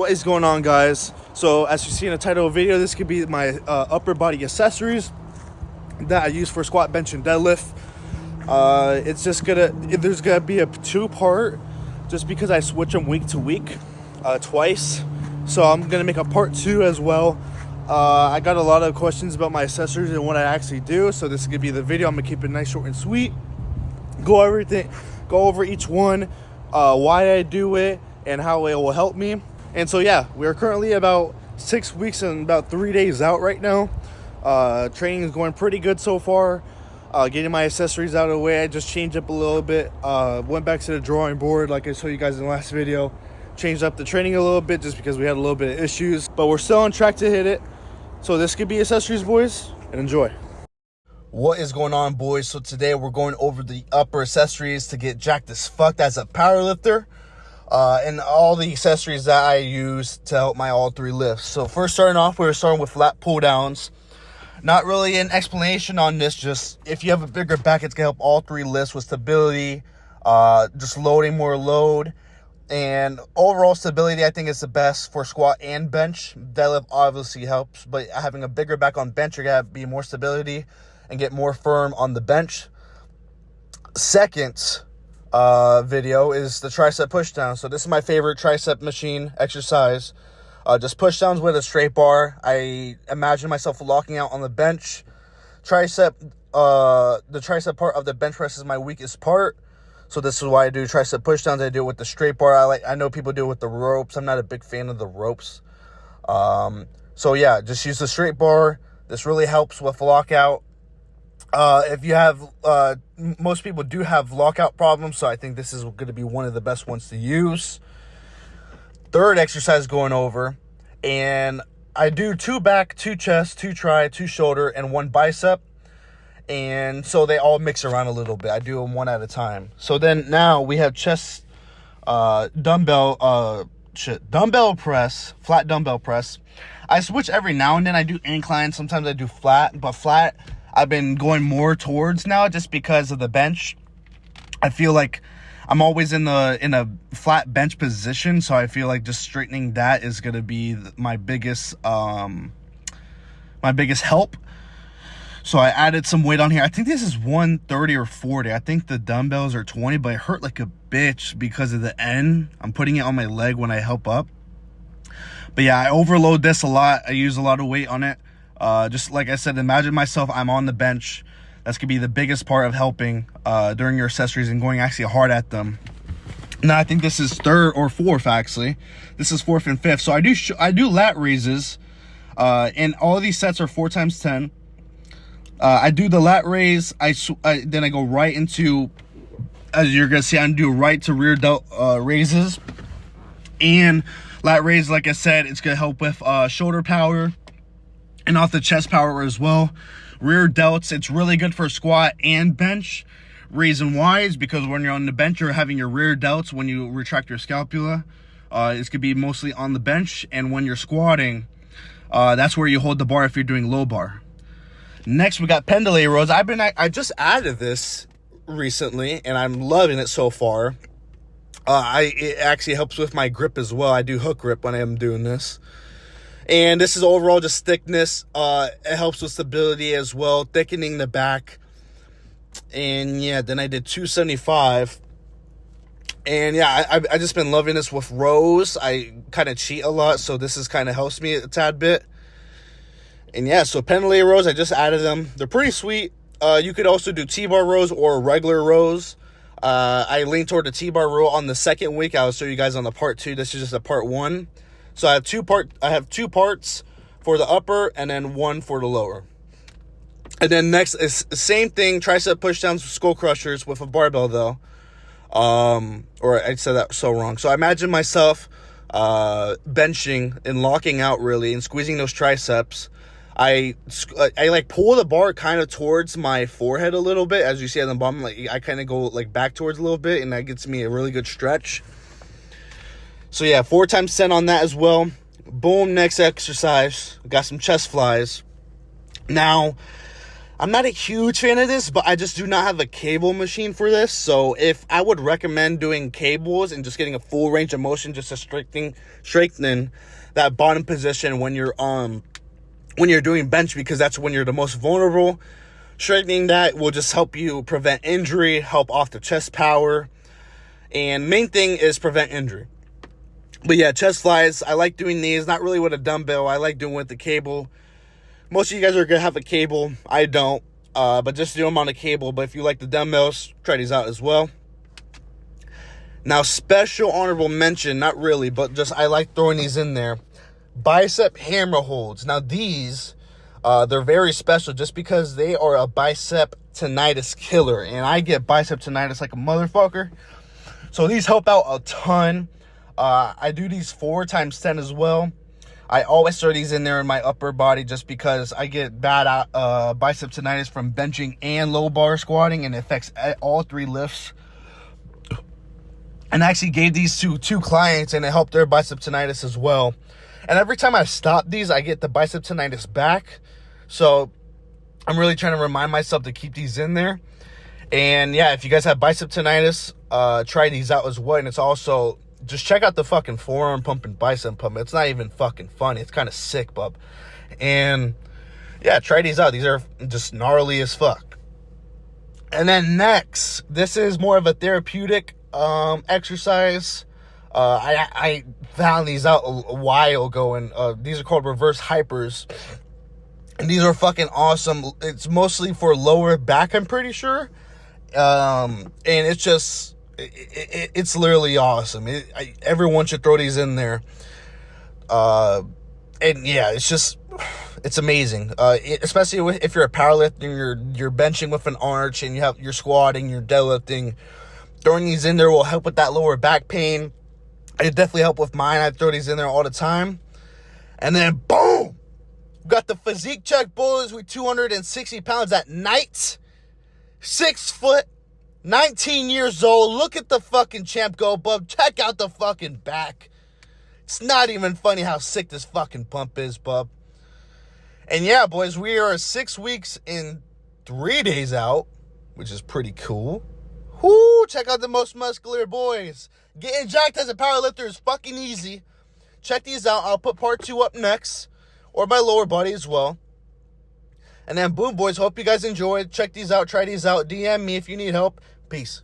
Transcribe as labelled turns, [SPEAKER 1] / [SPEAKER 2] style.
[SPEAKER 1] What is going on, guys? So as you see in the title of the video, this could be my upper body accessories that I use for squat, bench, and deadlift. There's gonna be a two-part just because I switch them week to week twice. So I'm gonna make a part 2 as well. I got a lot of questions about my accessories and what I actually do, so this is gonna be the video. I'm gonna keep it nice, short, and sweet. Go over each one, why I do it, and how it will help me. And so yeah, we're currently about 6 weeks and about 3 days out right now. Training is going pretty good so far. Getting my accessories out of the way, I just changed up a little bit. Went back to the drawing board like I showed you guys in the last video. Changed up the training a little bit just because we had a little bit of issues, but we're still on track to hit it. So this could be accessories, boys, and enjoy. What is going on, boys? So today we're going over the upper accessories to get jacked as fuck as a powerlifter. And all the accessories that I use to help my all 3 lifts. So first, starting off, we're starting with flat pull downs. Not really an explanation on this, just if you have a bigger back, it's gonna help all 3 lifts with stability, just loading more load, and overall stability. I think is the best for squat and bench. Deadlift obviously helps, but having a bigger back on bench, you're gonna be more stability and get more firm on the bench. Second video is the tricep push down. So this is my favorite tricep machine exercise. Just push downs with a straight bar. I imagine myself locking out on the bench. The tricep part of the bench press is my weakest part, so this is why I do tricep push downs. I do it with the straight bar. I know people do it with the ropes. I'm not a big fan of the ropes. So yeah, just use the straight bar. This really helps with lockout. If you have, most people do have lockout problems, so I think this is going to be one of the best ones to use. Third exercise going over, and I do 2 back, 2 chest, 2 tri, 2 shoulder, and 1 bicep, and so they all mix around a little bit. I do them one at a time. So then now we have chest, dumbbell press, flat dumbbell press. I switch every now and then. I do incline, sometimes I do flat, but flat I've been going more towards now just because of the bench. I feel like I'm always in a flat bench position, so I feel like just straightening that is going to be my biggest help. So I added some weight on here. I think this is 130 or 40. I think the dumbbells are 20, but it hurt like a bitch because of the end. I'm putting it on my leg when I help up. But yeah, I overload this a lot. I use a lot of weight on it. Just like I said, imagine myself, I'm on the bench. That's going to be the biggest part of helping during your accessories and going actually hard at them. Now, I think this is 3rd or 4th, actually. This is 4th and 5th. So I do lat raises, and all of these sets are 4 times 10. I do the lat raise. Then I go right into, as you're going to see, I do right to rear delt raises. And lat raise, like I said, it's going to help with shoulder power and off the chest power as well. Rear delts, it's really good for squat and bench. Reason why is because when you're on the bench, you're having your rear delts when you retract your scapula. It's gonna be mostly on the bench, and when you're squatting, that's where you hold the bar if you're doing low bar. Next, we got pendlay rows. I just added this recently, and I'm loving it so far. It actually helps with my grip as well. I do hook grip when I'm doing this. And this is overall just thickness. It helps with stability as well, thickening the back. And yeah, then I did 275. And yeah, I just been loving this with rows. I kind of cheat a lot, so this is kind of helps me a tad bit. And yeah, so pendlay rows, I just added them. They're pretty sweet. You could also do T-bar rows or regular rows. I lean toward the T-bar row on the 2nd week. I'll show you guys on the part 2. This is just a part 1. So I have 2 parts for the upper and then 1 for the lower. And then next is the same thing, tricep pushdowns, skull crushers with a barbell though. Or I said that so wrong. So I imagine myself benching and locking out really and squeezing those triceps. I like pull the bar kind of towards my forehead a little bit, as you see at the bottom. Like I kind of go like back towards a little bit, and that gets me a really good stretch. So yeah, 4 times 10 on that as well. Boom, next exercise. Got some chest flies. Now, I'm not a huge fan of this, but I just do not have a cable machine for this. So if I would recommend doing cables and just getting a full range of motion just to strengthen that bottom position when you're doing bench, because that's when you're the most vulnerable. Straightening that will just help you prevent injury, help off the chest power, and main thing is prevent injury. But yeah, chest flies, I like doing these, not really with a dumbbell. I like doing with the cable. Most of you guys are going to have a cable. I don't, but just do them on a cable. But if you like the dumbbells, try these out as well. Now, special honorable mention, not really, but just I like throwing these in there. Bicep hammer holds. Now, these, they're very special just because they are a bicep tendinitis killer. And I get bicep tendinitis like a motherfucker. So these help out a ton. I do these 4 times 10 as well. I always throw these in there in my upper body just because I get bad bicep tendinitis from benching and low bar squatting, and it affects all 3 lifts. And I actually gave these to 2 clients, and it helped their bicep tendinitis as well. And every time I stop these, I get the bicep tendinitis back. So I'm really trying to remind myself to keep these in there. And yeah, if you guys have bicep tendinitis, try these out as well. And it's also, just check out the fucking forearm pump and bicep pump. It's not even fucking funny. It's kind of sick, bub. And yeah, try these out. These are just gnarly as fuck. And then next, this is more of a therapeutic exercise. I found these out a while ago, and these are called reverse hypers. And these are fucking awesome. It's mostly for lower back, I'm pretty sure. And it's just, it's literally awesome. Everyone should throw these in there. And yeah, it's amazing. Especially if you're a powerlifter, you're benching with an arch, and you're squatting, you're deadlifting. Throwing these in there will help with that lower back pain. It definitely helped with mine. I throw these in there all the time. And then boom, got the Physique check bulls with 260 pounds at night. 6 foot. 19 years old. Look at the fucking champ go, bub. Check out the fucking back. It's not even funny how sick this fucking pump is, bub. And yeah, boys, we are 6 weeks and 3 days out, which is pretty cool. Whoo, check out the most muscular boys. Getting jacked as a powerlifter is fucking easy. Check these out. I'll put part 2 up next, or my lower body as well. And then boom, boys, hope you guys enjoyed. Check these out, try these out. DM me if you need help. Peace.